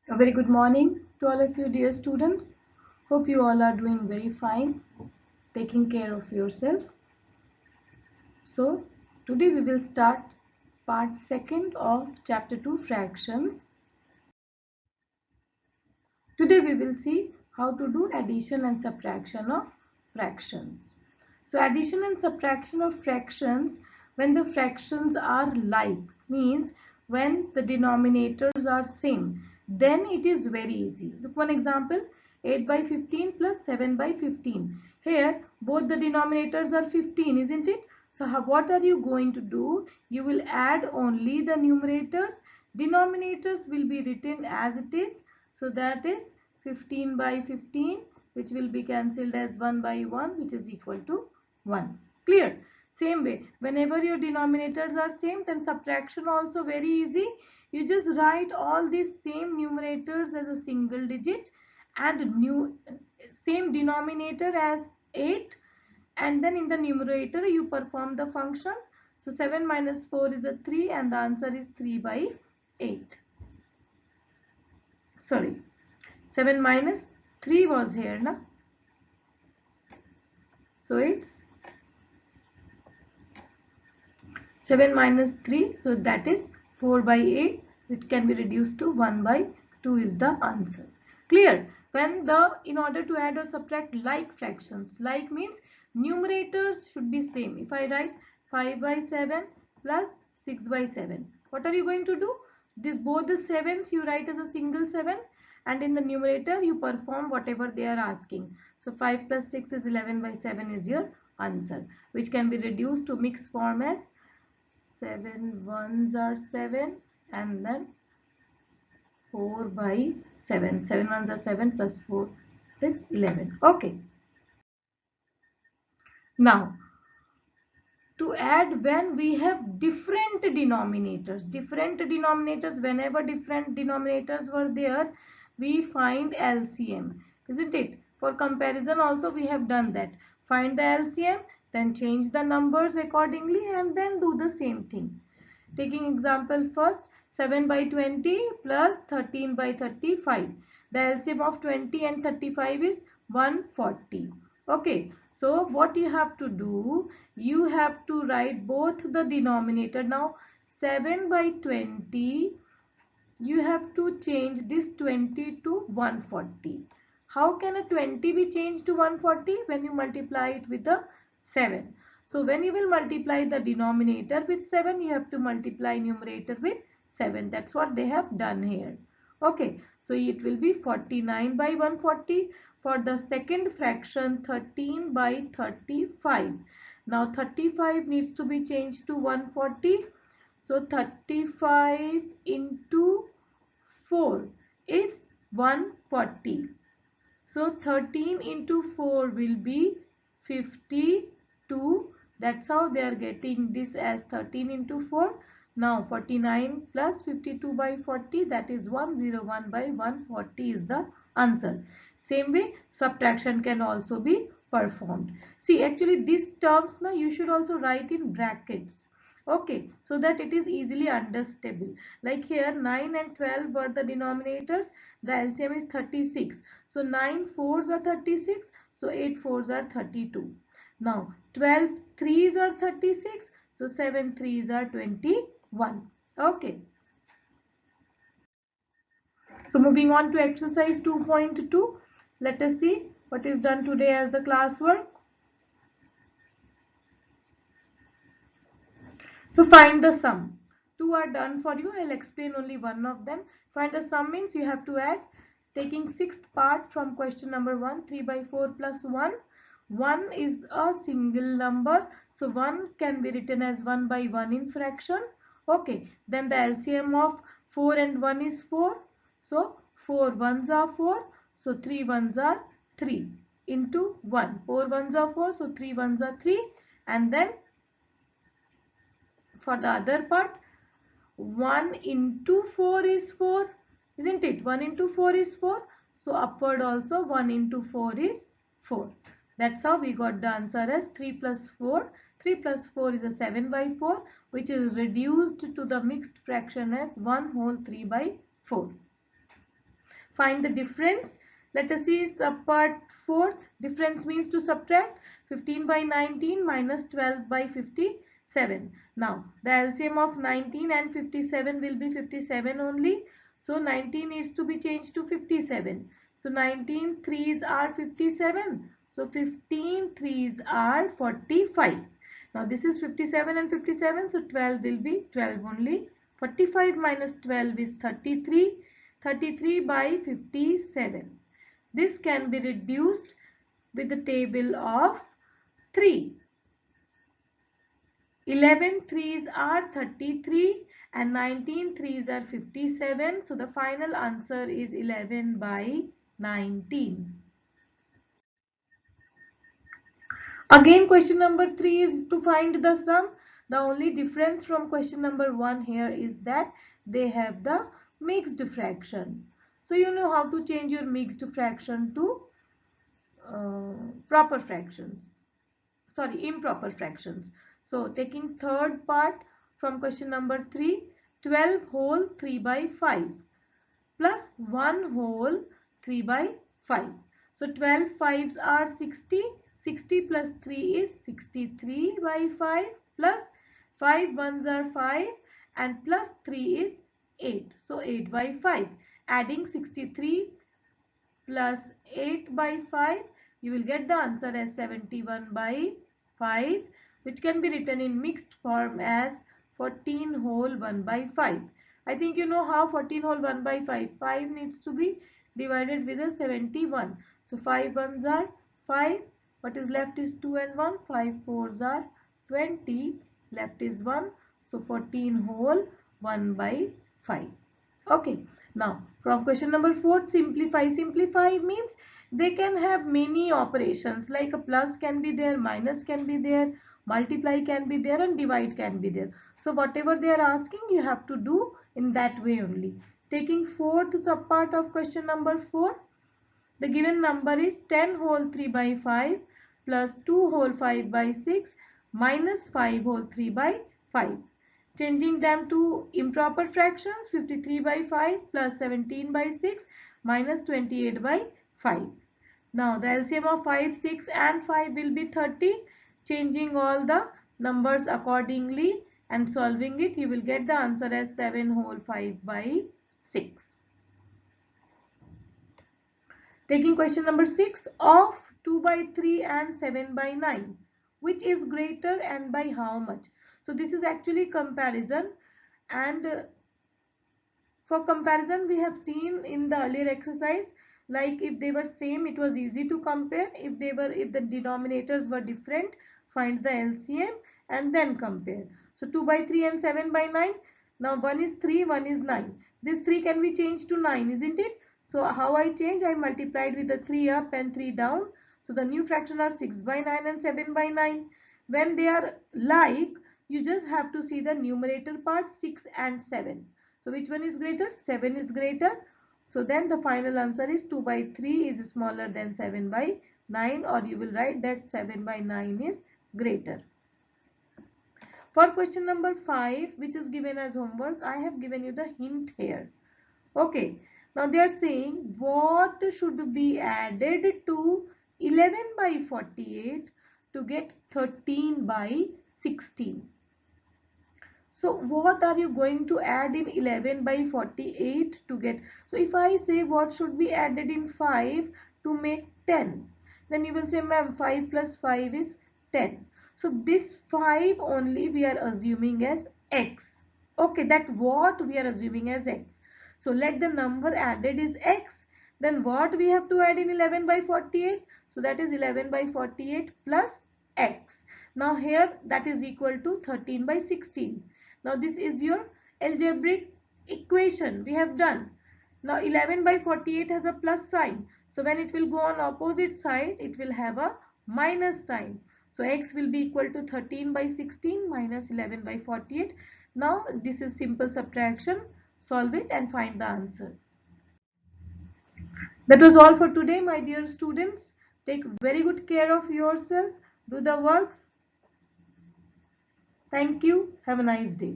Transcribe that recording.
A very good morning to all of you, dear students. Hope you all are doing very fine, taking care of yourself. So, today we will start part second of chapter 2 fractions. Today we will see how to do addition and subtraction of fractions. So, addition and subtraction of fractions when the fractions are like means when the denominators are same, then it is very easy. Look one example, 8 by 15 plus 7 by 15. Here both the denominators are 15, isn't it? So what are you going to do? You will add only the numerators. Denominators will be written as it is. So that is 15 by 15, which will be cancelled as 1 by 1, which is equal to 1. Clear? Same way, whenever your denominators are same, then subtraction also very easy. You just write all these same numerators as a single digit and same denominator as 8, and then in the numerator you perform the function. So 7 minus 4 is a 3 and the answer is 3 by 8. Sorry, 7 minus 3 was here, na? So it's 7 minus 3, so that is 4 by 8, which can be reduced to 1 by 2 is the answer. Clear? In order to add or subtract like fractions, like means numerators should be same. If I write 5 by 7 plus 6 by 7, what are you going to do? Both the 7s you write as a single 7, and in the numerator you perform whatever they are asking. So 5 plus 6 is 11 by 7 is your answer, which can be reduced to mixed form as 7 ones are 7 and then 4 by 7. 7 ones are 7 plus 4 is 11. Okay. Now, to add when we have different denominators, whenever different denominators were there, we find LCM, isn't it? For comparison also we have done that. Find the LCM, then change the numbers accordingly and then do the same thing. Taking example first, 7 by 20 plus 13 by 35. The LCM of 20 and 35 is 140. Okay, so what you have to do, you have to write both the denominator. Now 7 by 20, you have to change this 20 to 140. How can a 20 be changed to 140? When you multiply it with the 7. So when you will multiply the denominator with 7, you have to multiply numerator with 7. That's what they have done here. Okay, so it will be 49 by 140. For the second fraction, 13 by 35. Now 35 needs to be changed to 140. So 35 into 4 is 140. So 13 into 4 will be 52. That's how they are getting this as 13 into 4. Now 49 plus 52 by 40, that is 101 by 140 is the answer. Same way subtraction can also be performed. See, actually these terms now you should also write in brackets. Okay, so that it is easily understandable. Like here 9 and 12 were the denominators. The LCM is 36. So 9 fours are 36. So 8 fours are 32. Now 12 threes are 36. So 7 threes are 21. Okay. So moving on to exercise 2.2. Let us see what is done today as the classwork. So find the sum. Two are done for you. I'll explain only one of them. Find the sum means you have to add, taking sixth part from question number 1, 3 by 4 plus 1. 1 is a single number. So 1 can be written as 1 by 1 in fraction. Okay. Then the LCM of 4 and 1 is 4. So 4 ones are 4. So 3 ones are 3 into 1. 4 ones are 4. So 3 ones are 3. And then for the other part, 1 into 4 is 4, isn't it? 1 into 4 is 4. So upward also 1 into 4 is 4. That's how we got the answer as 3 plus 4. 3 plus 4 is a 7 by 4, which is reduced to the mixed fraction as 1 whole 3 by 4. Find the difference. Let us see part fourth. Difference means to subtract 15 by 19 minus 12 by 57. Now the LCM of 19 and 57 will be 57 only. So 19 is to be changed to 57. So 19 threes are 57. So 15 threes are 45. Now this is 57 and 57. So 12 will be 12 only. 45 minus 12 is 33. 33 by 57. This can be reduced with the table of 3. 11 threes are 33 and 19 threes are 57. So the final answer is 11 by 19. Again, question number 3 is to find the sum. The only difference from question number 1 here is that they have the mixed fraction. So you know how to change your mixed fraction to proper fractions. Sorry, improper fractions. So taking third part from question number 3, 12 whole 3 by 5 plus 1 whole 3 by 5. So 12 fives are 60. 60 plus 3 is 63 by 5 plus 5 ones are 5 and plus 3 is 8. So 8 by 5. Adding 63 plus 8 by 5, you will get the answer as 71 by 5, which can be written in mixed form as 14 whole 1 by 5. I think you know how 14 whole 1 by 5. 5 needs to be divided with a 71. So 5 ones are 5. What is left is 2 and 1. 5 fours are 20. Left is 1. So 14 whole 1 by 5. Okay. Now from question number 4, simplify. Simplify means they can have many operations, like a plus can be there, minus can be there, multiply can be there and divide can be there. So whatever they are asking, you have to do in that way only. Taking fourth subpart of question number 4, the given number is 10 whole 3 by 5 plus 2 whole 5 by 6 minus 5 whole 3 by 5. Changing them to improper fractions, 53 by 5 plus 17 by 6 minus 28 by 5. Now the LCM of 5, 6 and 5 will be 30. Changing all the numbers accordingly and solving it, you will get the answer as 7 whole 5 by 6. Taking question number 6, of 2 by 3 and 7 by 9, which is greater and by how much? So this is actually comparison, and for comparison we have seen in the earlier exercise, like if they were same it was easy to compare. If the denominators were different, find the LCM and then compare. So 2 by 3 and 7 by 9. Now one is 3, one is 9. This 3 can be changed to 9, isn't it? So how I change? I multiplied with the 3 up and 3 down. So the new fraction are 6 by 9 and 7 by 9. When they are like, you just have to see the numerator part, 6 and 7. So which one is greater? 7 is greater. So then the final answer is 2 by 3 is smaller than 7 by 9, or you will write that 7 by 9 is greater. For question number 5, which is given as homework, I have given you the hint here. Okay. Now they are saying what should be added to 11 by 48 to get 13 by 16. So what are you going to add in 11 by 48 to get? So if I say what should be added in 5 to make 10, then you will say, ma'am, 5 plus 5 is 10. So this 5 only we are assuming as x. Okay, that what we are assuming as x. So let the number added is x. Then what we have to add in 11 by 48? So that is 11 by 48 plus x. Now here that is equal to 13 by 16. Now this is your algebraic equation we have done. Now 11 by 48 has a plus sign. So when it will go on opposite side, it will have a minus sign. So x will be equal to 13 by 16 minus 11 by 48. Now this is simple subtraction. Solve it and find the answer. That was all for today, my dear students. Take very good care of yourself. Do the works. Thank you. Have a nice day.